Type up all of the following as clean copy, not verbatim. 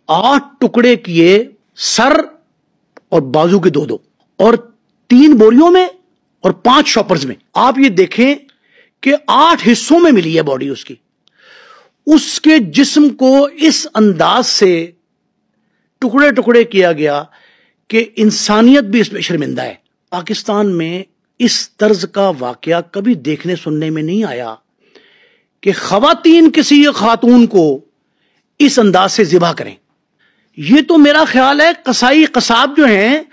8 टुकड़े किए सर और बाजू के 2-2 और 3 बोरियों में और 5 शॉपर्स में। आप ये देखें कि 8 हिस्सों में मिली है बॉडी उसकी। उसके जिस्म को इस अंदाज से टुकड़े टुकड़े किया गया कि इंसानियत भी इसमें शर्मिंदा है। पाकिस्तान में इस तर्ज का वाकया कभी देखने सुनने में नहीं आया कि खवातीन किसी खातून को इस अंदाज से ज़िबा करें। ये तो मेरा ख्याल है कसाई कसाब जो हैं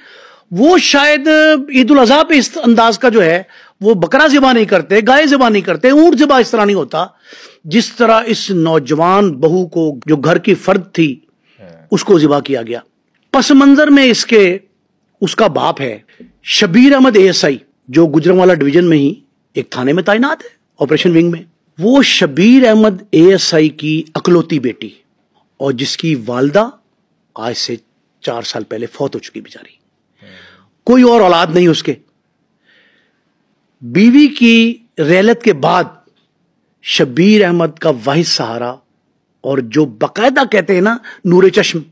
वो शायद ईद उल अज़हा पे इस अंदाज का जो है वो बकरा ज़िबा नहीं करते, गाय ज़िबा नहीं करते, ऊंट ज़िबा इस तरह नहीं होता जिस तरह इस नौजवान बहू को जो घर की फर्द थी उसको ज़िबा किया गया। पस मंजर में इसके उसका बाप है शबीर अहमद ASI जो गुजरांवाला डिवीजन में ही एक थाने में तैनात है ऑपरेशन विंग में। वो शबीर अहमद ASI की अकलौती बेटी और जिसकी वालदा आज से 4 साल पहले फौत हो चुकी बेचारी, कोई और औलाद नहीं उसके। बीवी की रेलत के बाद शबीर अहमद का वाहिद सहारा और जो बकायदा कहते हैं ना नूरे चश्म,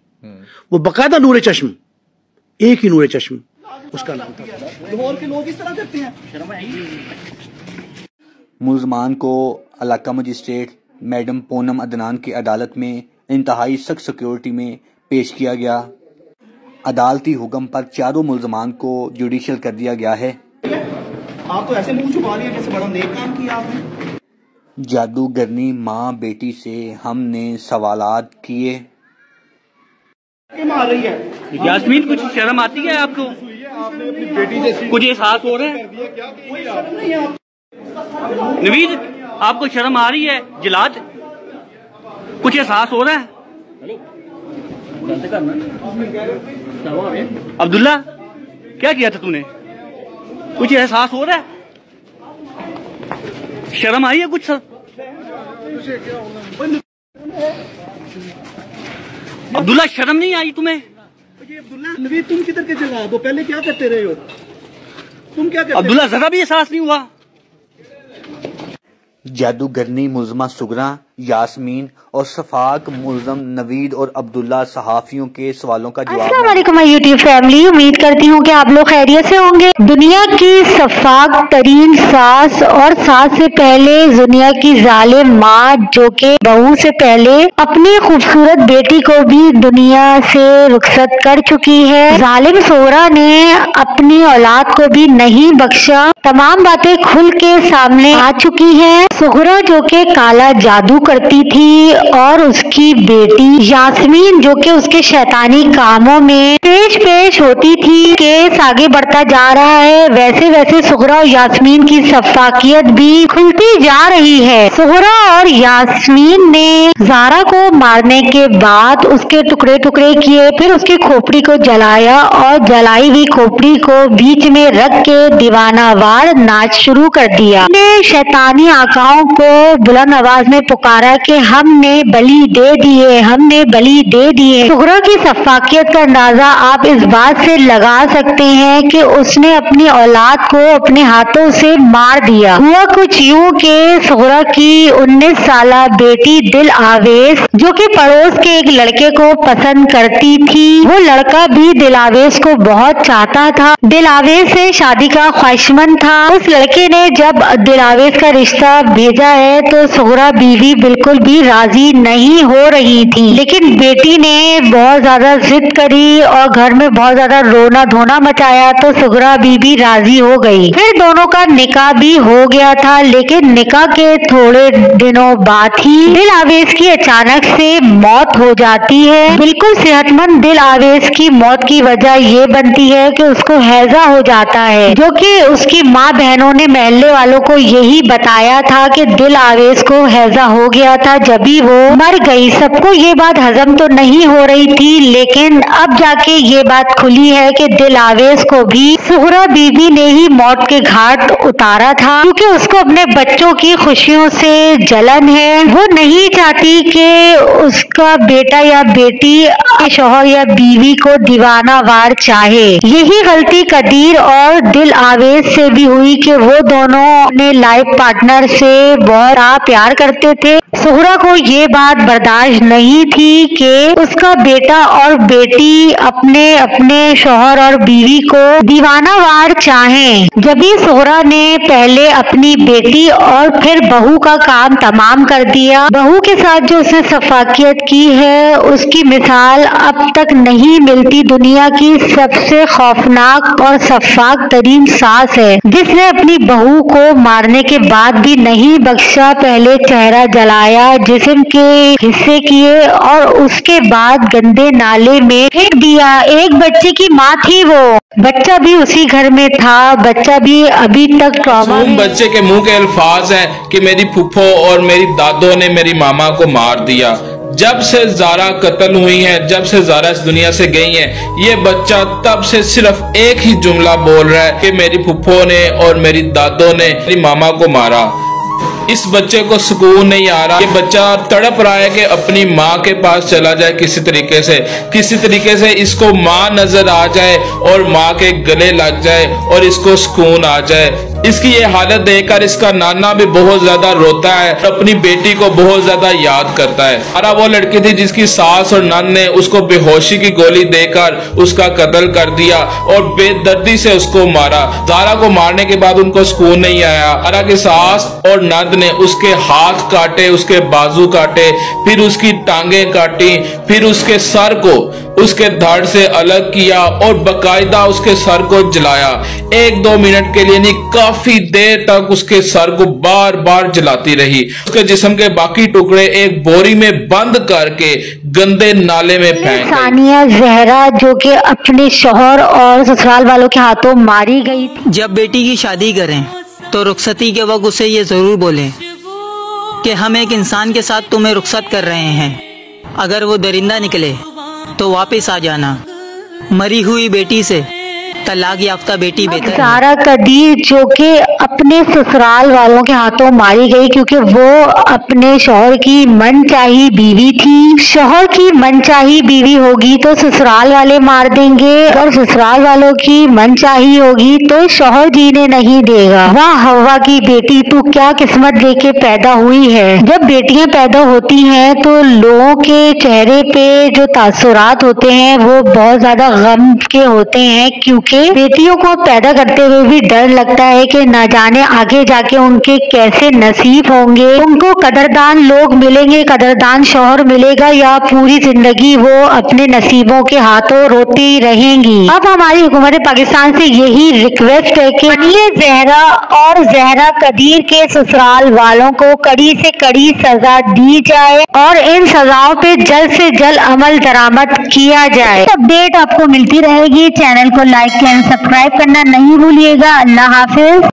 वो बकायदा नूरे चश्म, एक ही नूरे चश्म उसका नाम था। लाहौर के लोग इस तरह करते हैं। मुलजमान को इलाका मजिस्ट्रेट मैडम पूनम अदनान की अदालत में इंतहाई सख्त सिक्योरिटी में पेश किया गया। अदालती हुक्म पर चारों मुलजमान को जुडिशल कर दिया गया है। आप तो ऐसे मुंह छुपा लिए जैसे बड़ा नेक काम किया आपने। जादूगरनी माँ बेटी से हमने सवालात किए। मार रही है यास्मीन, कुछ शर्म आती है आपको? आपने अपनी बेटी जैसी कुछ एहसास हो रहा है? नवीद, आपको शर्म आ रही है? जिलाद, कुछ एहसास हो रहा है? अब्दुल्ला, क्या किया था तूने? कुछ एहसास हो रहा है? शर्म आई है कुछ? सर अब्दुल्ला, शर्म नहीं आई तुम्हें? अब्दुल्ला नवीद, तुम किधर के चला दो, पहले क्या करते रहे हो? तुम क्या करते? अब्दुल्ला, जरा भी एहसास नहीं हुआ? जादूगरनी मुलजमा सुगरा, यास्मीन और सफाक मुलजम नवीद और अब्दुल्ला सहाफियों के सवालों का जवाब। अस्सलाम वालेकुम माय यूट्यूब फैमिली, उम्मीद करती हूँ कि आप लोग खैरियत से होंगे। दुनिया की सफाक तरीन सास और सास से पहले दुनिया की जालिम माँ जो कि बहू से पहले अपनी खूबसूरत बेटी को भी दुनिया से रुखसत कर चुकी है। जालिम सोहरा ने अपनी औलाद को भी नहीं बख्शा। तमाम बातें खुल के सामने आ चुकी है। सुगरा जो कि काला जादू करती थी और उसकी बेटी यास्मीन जो कि उसके शैतानी कामों में पेश होती थी। केस आगे बढ़ता जा रहा है, वैसे वैसे सुगरा और यास्मीन की सफाकियत भी खुलती जा रही है। सुगरा और यास्मीन ने ज़ारा को मारने के बाद उसके टुकड़े टुकड़े किए, फिर उसकी खोपड़ी को जलाया और जलाई हुई खोपड़ी को बीच में रख के दीवानावार नाच शुरू कर दिया। शैतानी आकाओं को बुलंद आवाज में पुकारा कि हमने बलि दे दिए, हमने बलि दे दिए। सुगरा की सफाकियत का अंदाजा आप इस बात से लगा सकते हैं कि उसने अपनी औलाद को अपने हाथों से मार दिया। हुआ कुछ यूं कि सुगरा की 19 साला बेटी दिल आवेश जो कि पड़ोस के एक लड़के को पसंद करती थी, वो लड़का भी दिल आवेश को बहुत चाहता था, दिल आवेश से शादी का ख्वाहिशमंद था। उस लड़के ने जब दिल आवेश का रिश्ता भेजा है तो सुगरा बीवी बिल्कुल भी राजी नहीं हो रही थी, लेकिन बेटी ने बहुत ज्यादा जिद करी और घर में बहुत ज्यादा रोना धोना मचाया तो सुगरा बीवी राजी हो गई। फिर दोनों का निकाह भी हो गया था, लेकिन निकाह के थोड़े दिनों बाद ही दिल आवेश की अचानक से मौत हो जाती है। बिल्कुल सेहतमंद दिल आवेश की मौत की वजह ये बनती है कि उसको हैजा हो जाता है, जो कि उसकी माँ बहनों ने महल्ले वालों को यही बताया था कि दिल आवेश को हैजा हो गया था जब भी वो मर गई। सबको ये बात हजम तो नहीं हो रही थी, लेकिन अब जाके ये बात खुली है कि दिल आवेश को भी सुगरा बीबी ने ही मौत के घाट उतारा था, क्योंकि उसको अपने बच्चों की खुशियों से जलन है। वो नहीं चाहती कि उसका बेटा या बेटी शौहर या बीवी को दीवाना वार चाहे। यही गलती कदीर और दिल आवेश से भी हुई कि वो दोनों अपने लाइफ पार्टनर से बहुत प्यार करते थे زہرا کو یہ بات برداشت نہیں تھی کہ اس کا بیٹا اور بیٹی اپنے شوہر اور بیوی کو دیوانہ وار چاہیں۔ جبھی زہرا نے پہلے اپنی بیٹی اور پھر بہو کا کام تمام کر دیا۔ بہو کے ساتھ جو اس نے سفاکیت کی ہے اس کی مثال اب تک نہیں ملتی۔ دنیا کی سب سے خوفناک اور سفاک ترین ساس ہے جس نے اپنی بہو کو مارنے کے بعد بھی نہیں بخشا۔ پہلے چہرہ جلایا، جسم کے حصے کیے اور اس کے بعد گندے نالے میں پھینک دیا۔ ایک بچے کی ماں تھی وہ، بچہ بھی اسی گھر میں تھا، بچہ بھی ابھی تک ٹراما ہے۔ بچے کے منہ کے الفاظ ہیں کہ میری پھپھو اور میری دادوں نے میری ماما کو مار دیا۔ جب سے زارا قتل ہوئی ہیں، جب سے زارا اس دنیا سے گئی ہیں، یہ بچہ تب سے صرف ایک ہی جملہ بول رہا ہے کہ میری پھپھو نے اور میری دادوں نے میری ماما کو مارا۔ اس بچے کو سکون نہیں آ رہا، یہ بچہ تڑپ رہا ہے کہ اپنی ماں کے پاس چلا جائے، کسی طریقے سے اس کو ماں نظر آ جائے اور ماں کے گلے لگ جائے اور اس کو سکون آ جائے۔ اس کی یہ حالت دیکھ کر اس کا نانا بھی بہت زیادہ روتا ہے، اپنی بیٹی کو بہت زیادہ یاد کرتا ہے۔ وہ لڑکی تھی جس کی ساس اور نان نے اس کو بے ہوشی کی گولی دے کر اس کا قتل کر دیا اور بے دردی سے اس کو مارا۔ زارا کو مارنے کے بعد ان کو سکون نہیں آیا۔ زارا کی ساس اور نند نے اس کے ہاتھ کاٹے، اس کے بازو کاٹے، پھر اس کی ٹانگیں کاٹی، پھر اس کے سر کو اس کے دھڑ سے الگ کیا اور باقاعدہ اس کے سر کو جلایا۔ 1-2 منٹ کے لیے نہیں، کافی دیر تک اس کے سر کو بار بار جلاتی رہی۔ اس کے جسم کے باقی ٹکڑے ایک بوری میں بند کر کے گندے نالے میں پھینک گئی۔ ثانیہ زہرا جو کہ اپنے شوہر اور سسرال والوں کے ہاتھوں ماری گئی تھی۔ جب بیٹی کی شادی کریں تو رخصتی کے وقت اسے یہ ضرور بولیں کہ ہم ایک انسان کے ساتھ تمہیں رخصت کر رہے ہیں، اگر وہ درندہ نکلے تو واپس آ جانا۔ مری ہوئی بیٹی سے طلاق یافتہ بیٹی بہتر ہے۔ زارا قدیر جو کہ اپنے سسرال والوں کے ہاتھوں ماری گئی کیونکہ وہ اپنے شوہر کی من چاہی بیوی تھی۔ شوہر کی من چاہی بیوی ہوگی تو سسرال والے مار دیں گے، اور سسرال والوں کی من چاہی ہوگی تو شوہر جینے نہیں دے گا۔ واہ ہوا کی بیٹی، تو کیا قسمت لے کے پیدا ہوئی ہے۔ جب بیٹیاں پیدا ہوتی ہیں تو لوگوں کے چہرے پہ جو تاثرات ہوتے ہیں وہ بہت زیادہ غم کے ہوتے ہیں، کیونکہ بیٹیوں کو پیدا کرتے ہوئے بھی ڈر لگتا ہے کہ نہ جانے آگے جا کے ان کے کیسے نصیب ہوں گے، ان کو قدردان لوگ ملیں گے، قدردان شوہر ملے گا، یا پوری زندگی وہ اپنے نصیبوں کے ہاتھوں روتی رہیں گی۔ اب ہماری حکومت پاکستان سے یہی ریکویسٹ ہے کہ ثانیہ زہرا اور زہرا قدیر کے سسرال والوں کو کڑی سے کڑی سزا دی جائے اور ان سزاؤں پہ جلد سے جلد عمل درآمد کیا جائے۔ اپڈیٹ آپ کو ملتی رہے گی، چینل کو لائک سبسکرائب کرنا نہیں بھولیے گا۔ اللہ حافظ۔